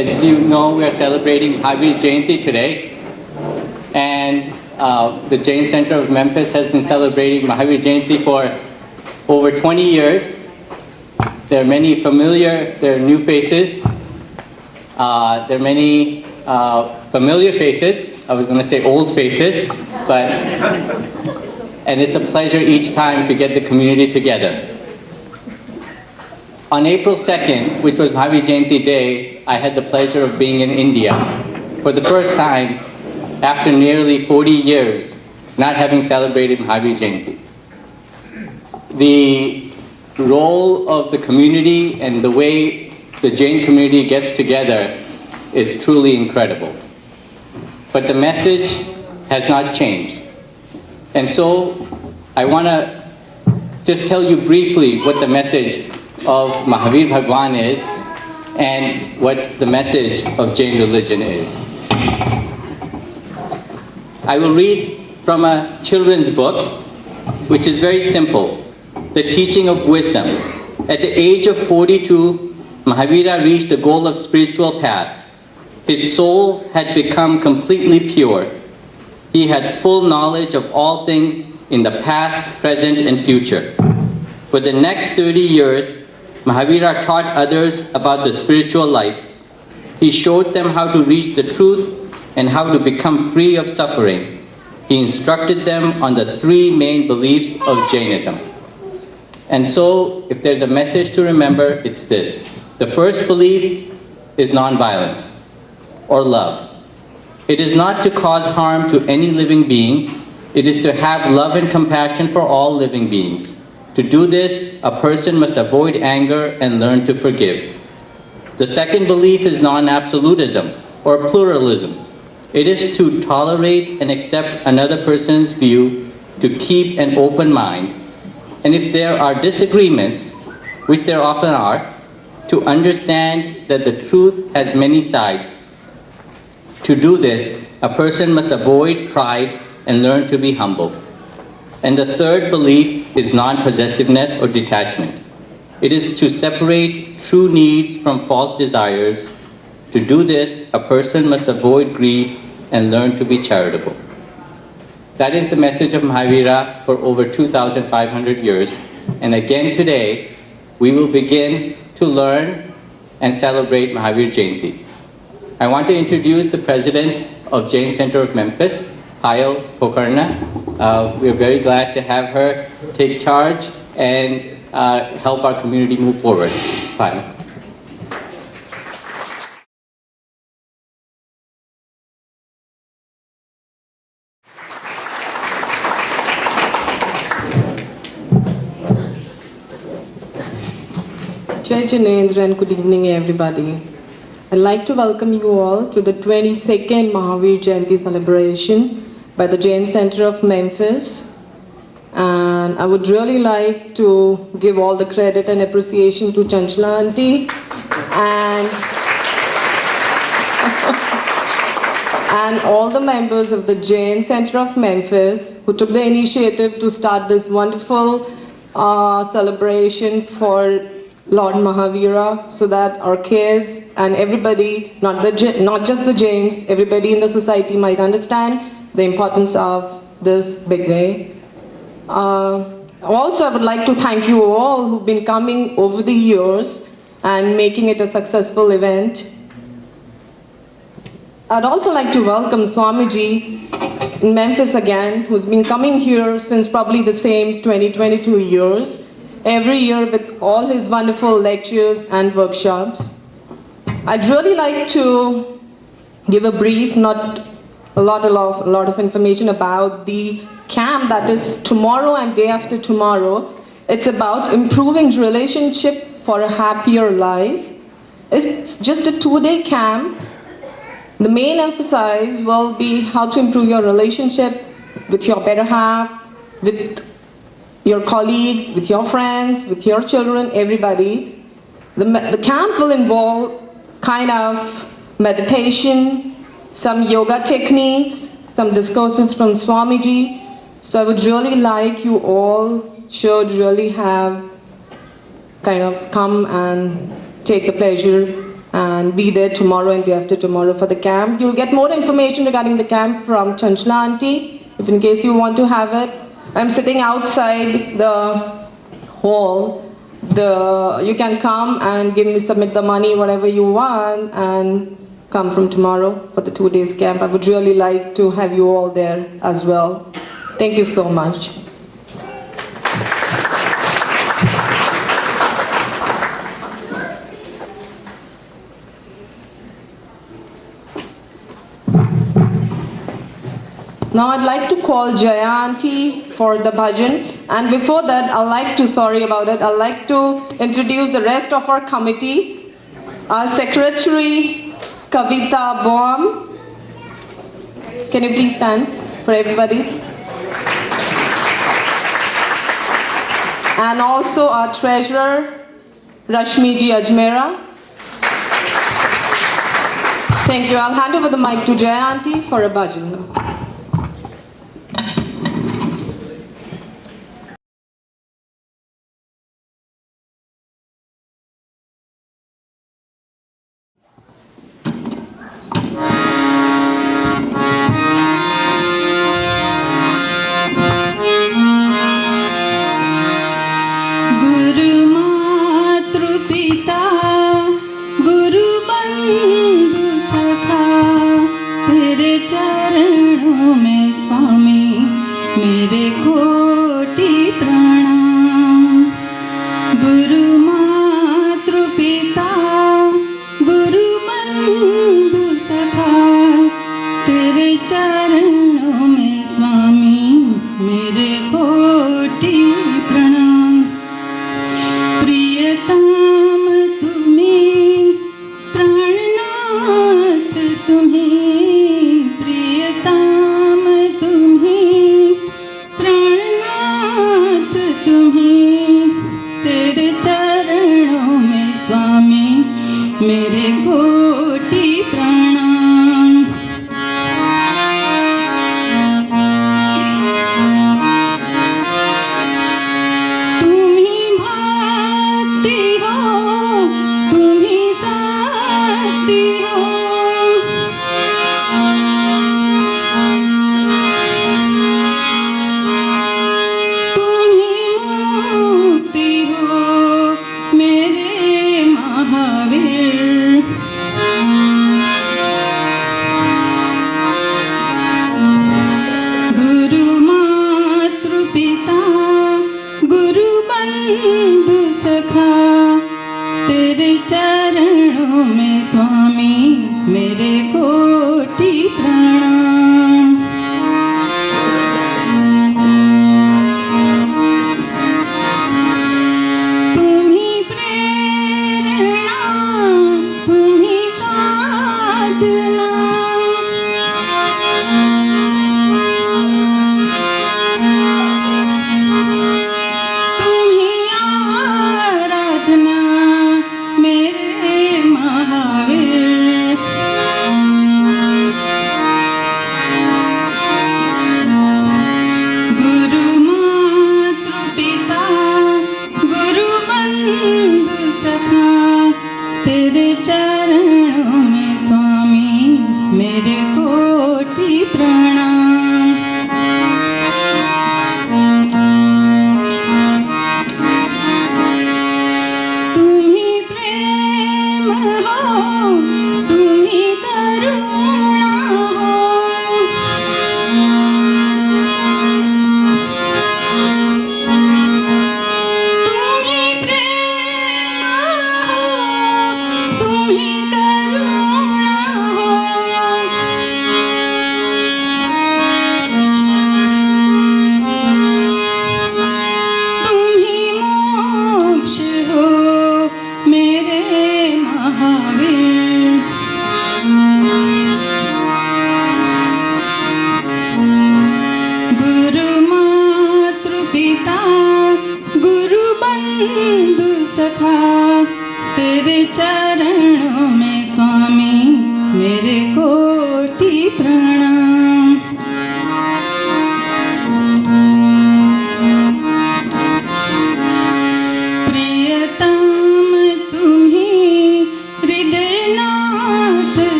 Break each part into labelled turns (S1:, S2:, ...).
S1: As you know, we are celebrating Mahavir Jayanti today, and the Jain Center of Memphis has been celebrating Mahavir Jayanti for over 20 years. There are many familiar, there are new faces. There are many familiar faces. I was going to say old faces, but, and it's a pleasure each time to get the community together. On April 2nd, which was Mahavir Jayanti Day, I had the pleasure of being in India for the first time after nearly 40 years not having celebrated Mahavir Jayanti. The role of the community and the way the Jain community gets together is truly incredible. But the message has not changed. And so I want to just tell you briefly what the message of Mahavir Bhagwan is and what the message of Jain religion is. I will read from a children's book, which is very simple, The Teaching of Wisdom. At the age of 42, Mahavira reached the goal of spiritual path. His soul had become completely pure. He had full knowledge of all things in the past, present, and future. For the next 30 years, Mahavira taught others about the spiritual life. He showed them how to reach the truth and how to become free of suffering. He instructed them on the three main beliefs of Jainism. And so, if there's a message to remember, it's this. The first belief is nonviolence, or love. It is not to cause harm to any living being. It is to have love and compassion for all living beings. To do this, a person must avoid anger and learn to forgive. The second belief is non-absolutism, or pluralism. It is to tolerate and accept another person's view, to keep an open mind. And if there are disagreements, which there often are, to understand that the truth has many sides. To do this, a person must avoid pride and learn to be humble. And the third belief is non-possessiveness or detachment. It is to separate true needs from false desires. To do this, a person must avoid greed and learn to be charitable. That is the message of Mahavira for over 2,500 years. And again today, we will begin to learn and celebrate Mahavir Jayanti. I want to introduce the president of Jain Center of Memphis, Payal Pokarna. We are very glad to have her take charge and help our community move forward. Payal.
S2: Jai Janendra and good evening everybody. I'd like to welcome you all to the 22nd Mahavir Jayanti celebration by the Jain Center of Memphis. And I would really like to give all the credit and appreciation to Chanchla Auntie and all the members of the Jain Center of Memphis who took the initiative to start this wonderful celebration for Lord Mahavira, so that our kids and everybody, not just the Jains, everybody in the society might understand the importance of this big day. Also, I would like to thank you all who've been coming over the years and making it a successful event. I'd also like to welcome Swamiji in Memphis again, who's been coming here since probably the same 22 years. Every year with all his wonderful lectures and workshops. I'd really like to give a brief, not a lot of information about the camp that is tomorrow and day after tomorrow. It's about improving relationship for a happier life. It's just a 2-day camp. The main emphasis will be how to improve your relationship with your better half, with your colleagues, with your friends, with your children, everybody. The camp will involve kind of meditation, some yoga techniques, some discourses from Swamiji. So I would really like you all should really have kind of come and take the pleasure and be there tomorrow and day after tomorrow for the camp. You'll get more information regarding the camp from Chanchla auntie, if in case you want to have it. I'm sitting outside the hall. You can come and submit the money, whatever you want, and come from tomorrow for the 2 days camp. I would really like to have you all there as well. Thank you so much. Now I'd like to call Jayanti for the bhajan, and before that I'd like to introduce the rest of our committee. Our secretary Kavita Boam. Can you please stand for everybody? And also our treasurer Rashmiji Ajmera. Thank you. I'll hand over the mic to Jayanti for a bhajan now.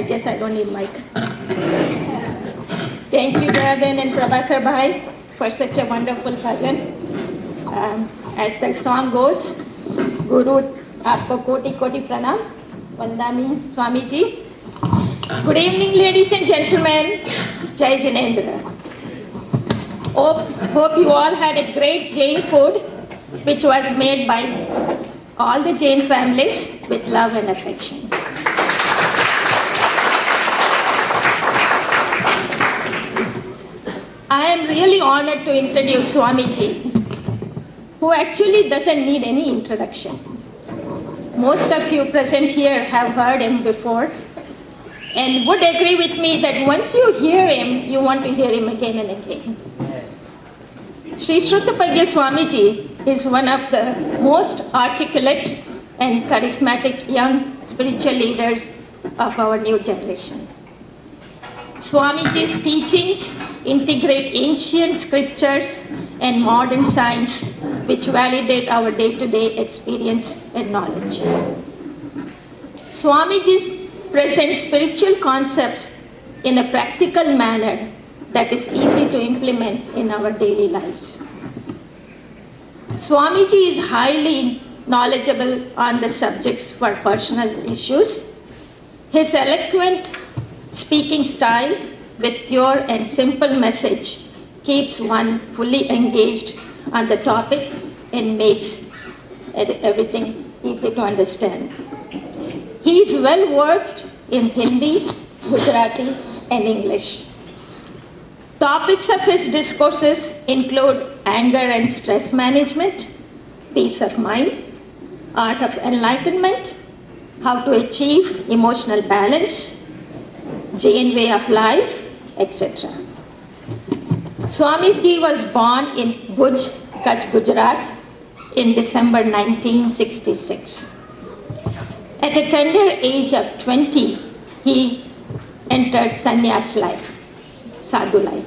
S3: guess I don't need mic. Thank you, Bhajan and Prabhakar Bhai, for such a wonderful bhajan. As the song goes, Guru, aapko koti koti pranam, Vandami Swamiji. Good evening, ladies and gentlemen. Jai Jinendra. Hope you all had a great Jain food, which was made by all the Jain families with love and affection. I am really honored to introduce Swamiji, who actually doesn't need any introduction. Most of you present here have heard him before and would agree with me that once you hear him, you want to hear him again and again. Sri Shrutapagya Swamiji is one of the most articulate and charismatic young spiritual leaders of our new generation. Swamiji's teachings integrate ancient scriptures and modern science, which validate our day-to-day experience and knowledge. Swamiji presents spiritual concepts in a practical manner that is easy to implement in our daily lives. Swamiji is highly knowledgeable on the subjects for personal issues. His eloquent speaking style with pure and simple message keeps one fully engaged on the topic and makes everything easy to understand. He is well versed in Hindi, Gujarati, and English. Topics of his discourses include anger and stress management, peace of mind, art of enlightenment, how to achieve emotional balance, Jain way of life, etc. Swamiji was born in Bhuj, Kutch, Gujarat in December 1966. At a tender age of 20, he entered sannyas life, sadhu life.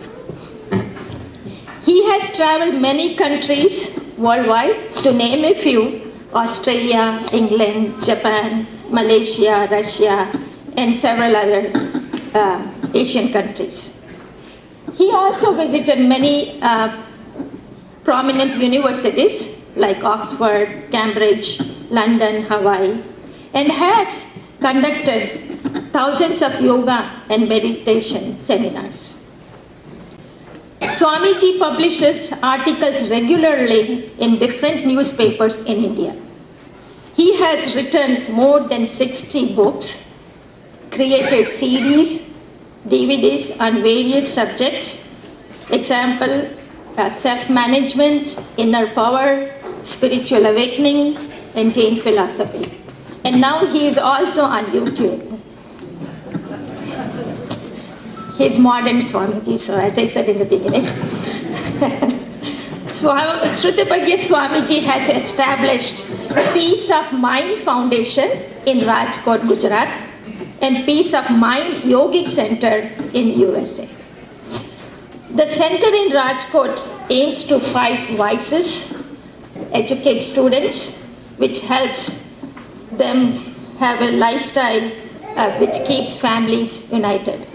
S3: He has traveled many countries worldwide, to name a few: Australia, England, Japan, Malaysia, Russia, and several other Asian countries. He also visited many prominent universities like Oxford, Cambridge, London, Hawaii, and has conducted thousands of yoga and meditation seminars. Swamiji publishes articles regularly in different newspapers in India. He has written more than 60 books, created series, DVDs on various subjects, example, self-management, inner power, spiritual awakening, and Jain philosophy. And now he is also on YouTube. He's modern Swamiji, so as I said in the beginning. Shrutapagya Swamiji has established Peace of Mind Foundation in Rajkot, Gujarat, and Peace of Mind Yogic Center in USA. The center in Rajkot aims to fight vices, educate students, which helps them have a lifestyle which keeps families united.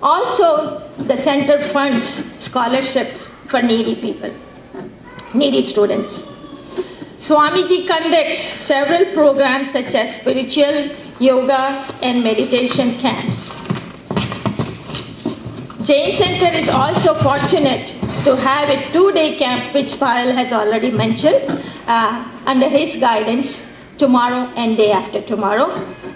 S3: Also, the center funds scholarships for needy people, needy students. Swamiji conducts several programs such as spiritual, yoga, and meditation camps. Jain Center is also fortunate to have a 2-day camp, which Payal has already mentioned, under his guidance, tomorrow and day after tomorrow.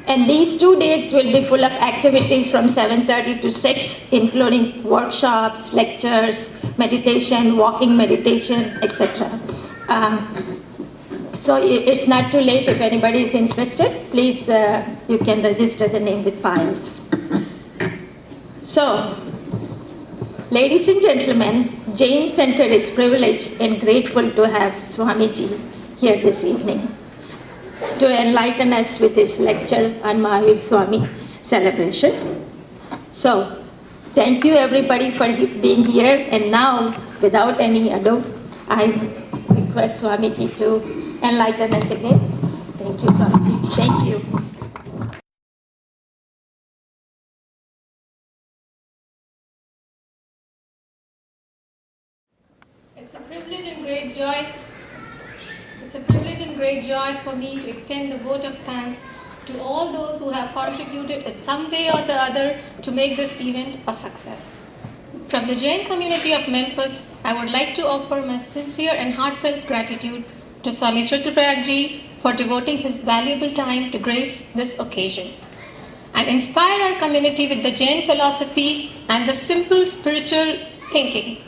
S3: And these 2 days will be full of activities from 7:30 to 6, including workshops, lectures, meditation, walking meditation, etc. So it's not too late. If anybody is interested, please, you can register the name with Payal. So, ladies and gentlemen, Jain Center is privileged and grateful to have Swamiji here this evening to enlighten us with his lecture on Mahavir Swami celebration. So, thank you everybody for being here, and now, without any ado, I request Swamiji to enlighten us again. Thank you, Swamiji. Thank you.
S4: great joy. It's a privilege and great joy for me to extend a vote of thanks to all those who have contributed in some way or the other to make this event a success. From the Jain community of Memphis, I would like to offer my sincere and heartfelt gratitude to Swami Shrutaprayag Ji for devoting his valuable time to grace this occasion and inspire our community with the Jain philosophy and the simple spiritual thinking.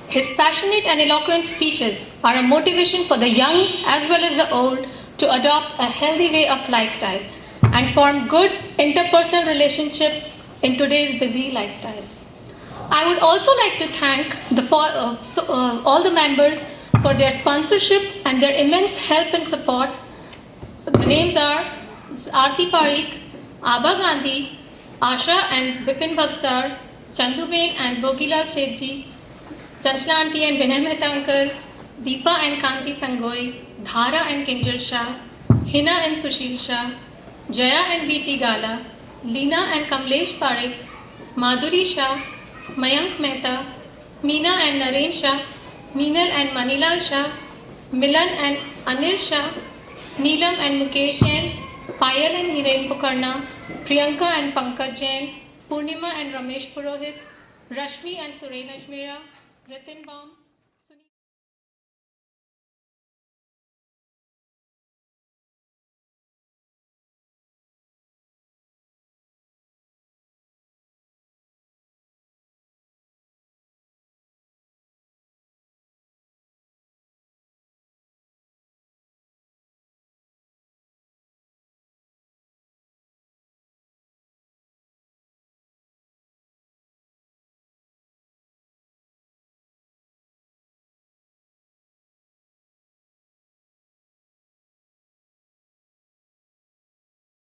S4: His passionate and eloquent speeches are a motivation for the young as well as the old to adopt a healthy way of lifestyle and form good interpersonal relationships in today's busy lifestyles. I would also like to thank all the members for their sponsorship and their immense help and support. The names are Aarti Parikh, Abha Gandhi, Asha and Bipin Bhagsar, Chanduben and Bogilal Shetji, Chanchla Aunty and Vinay Mehta Uncle, Deepa and Kanti Sangoi, Dhara and Kinjal Shah, Hina and Sushil Shah, Jaya and B.T. Gala, Leena and Kamlesh Parikh, Madhuri Shah, Mayank Mehta, Meena and Naren Shah, Meenal and Manilal Shah, Milan and Anil Shah, Neelam and Mukesh Jain, Payal and Hiren Pukarna, Priyanka and Pankaj Jain, Purnima and Ramesh Purohit, Rashmi and Suren Ajmera, Ritin Baum,